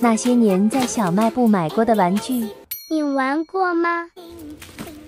那些年在小卖部买过的玩具。你玩过吗？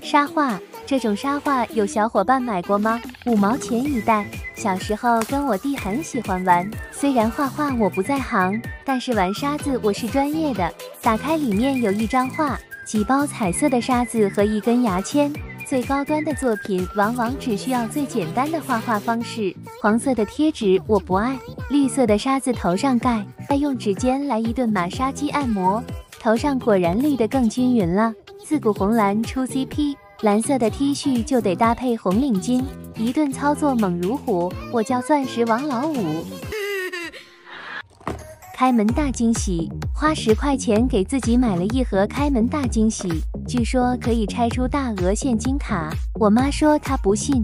沙画，这种沙画有小伙伴买过吗？5毛钱一袋。小时候跟我弟很喜欢玩，虽然画画我不在行，但是玩沙子我是专业的。打开里面有一张画，几包彩色的沙子和一根牙签。最高端的作品往往只需要最简单的画画方式。黄色的贴纸我不爱，绿色的沙子头上盖，再用指尖来一顿马杀鸡按摩，头上果然绿得更均匀了。自古红蓝出 CP， 蓝色的 T 恤就得搭配红领巾，一顿操作猛如虎，我叫钻石王老五。开门大惊喜，花10块钱给自己买了一盒开门大惊喜，据说可以拆出大额现金卡。我妈说她不信。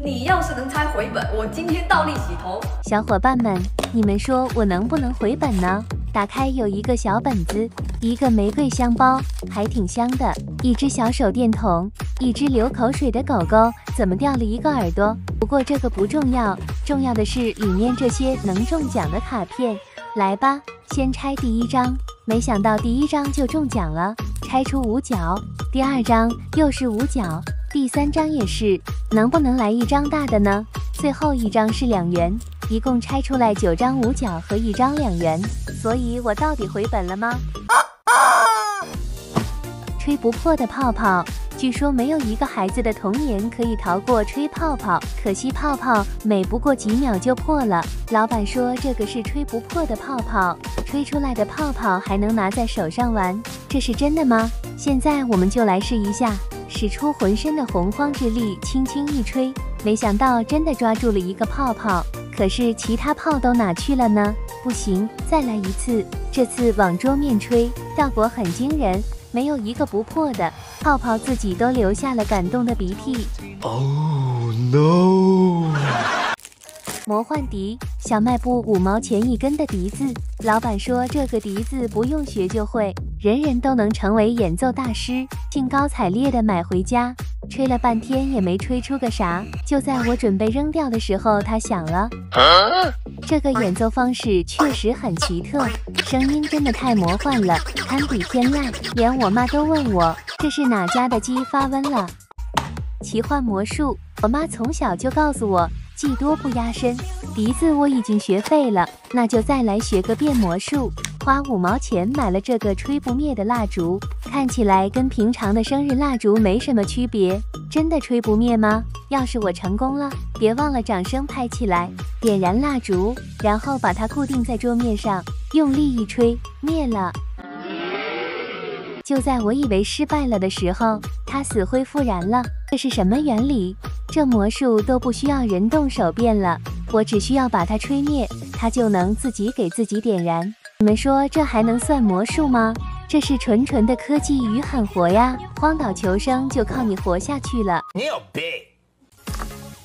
你要是能拆回本，我今天倒立洗头。小伙伴们，你们说我能不能回本呢？打开有一个小本子，一个玫瑰香包，还挺香的，一只小手电筒，一只流口水的狗狗，怎么掉了一个耳朵？不过这个不重要，重要的是里面这些能中奖的卡片。来吧，先拆第一张，没想到第一张就中奖了，拆出5角，第2张又是5角，第3张也是，能不能来一张大的呢？最后一张是2元，一共拆出来9张5角和1张2元，所以我到底回本了吗？吹不破的泡泡，据说没有一个孩子的童年可以逃过吹泡泡，可惜泡泡每不过几秒就破了。老板说这个是吹不破的泡泡，吹出来的泡泡还能拿在手上玩，这是真的吗？现在我们就来试一下，使出浑身的洪荒之力，轻轻一吹，没想到真的抓住了一个泡泡，可是其他泡都哪去了呢？不行，再来一次，这次往桌面吹，效果很惊人，没有一个不破的，泡泡自己都流下了感动的鼻涕。Oh no！ 魔幻笛，小卖部5毛钱一根的笛子，老板说这个笛子不用学就会，人人都能成为演奏大师，兴高采烈的买回家，吹了半天也没吹出个啥，就在我准备扔掉的时候，它响了。这个演奏方式确实很奇特，声音真的太魔幻了，堪比天籁，连我妈都问我这是哪家的鸡发瘟了。奇幻魔术，我妈从小就告诉我技多不压身，笛子我已经学废了，那就再来学个变魔术。花5毛钱买了这个吹不灭的蜡烛，看起来跟平常的生日蜡烛没什么区别，真的吹不灭吗？要是我成功了，别忘了掌声拍起来。点燃蜡烛，然后把它固定在桌面上，用力一吹，灭了。就在我以为失败了的时候，它死灰复燃了。这是什么原理？这魔术都不需要人动手变了，我只需要把它吹灭，它就能自己给自己点燃。你们说这还能算魔术吗？这是纯纯的科技与狠活呀！荒岛求生就靠你活下去了。你有病！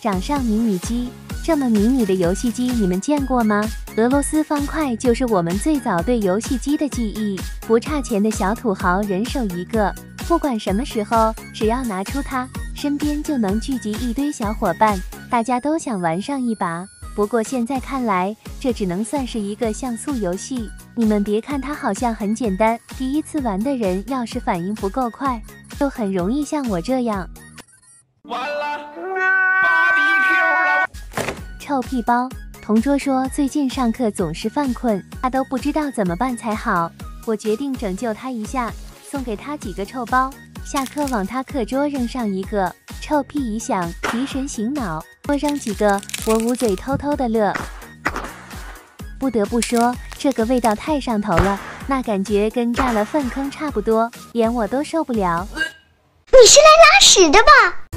掌上迷你机，这么迷你的游戏机你们见过吗？俄罗斯方块就是我们最早对游戏机的记忆，不差钱的小土豪人手一个，不管什么时候，只要拿出它，身边就能聚集一堆小伙伴，大家都想玩上一把。不过现在看来，这只能算是一个像素游戏。你们别看它好像很简单，第一次玩的人要是反应不够快，就很容易像我这样。完了，BBQ了！臭屁包，同桌说最近上课总是犯困，他都不知道怎么办才好。我决定拯救他一下，送给他几个臭包，下课往他课桌扔上一个，臭屁一响，提神醒脑，多扔几个，我捂嘴偷偷的乐。不得不说，这个味道太上头了，那感觉跟炸了粪坑差不多，连我都受不了。你是来拉屎的吧？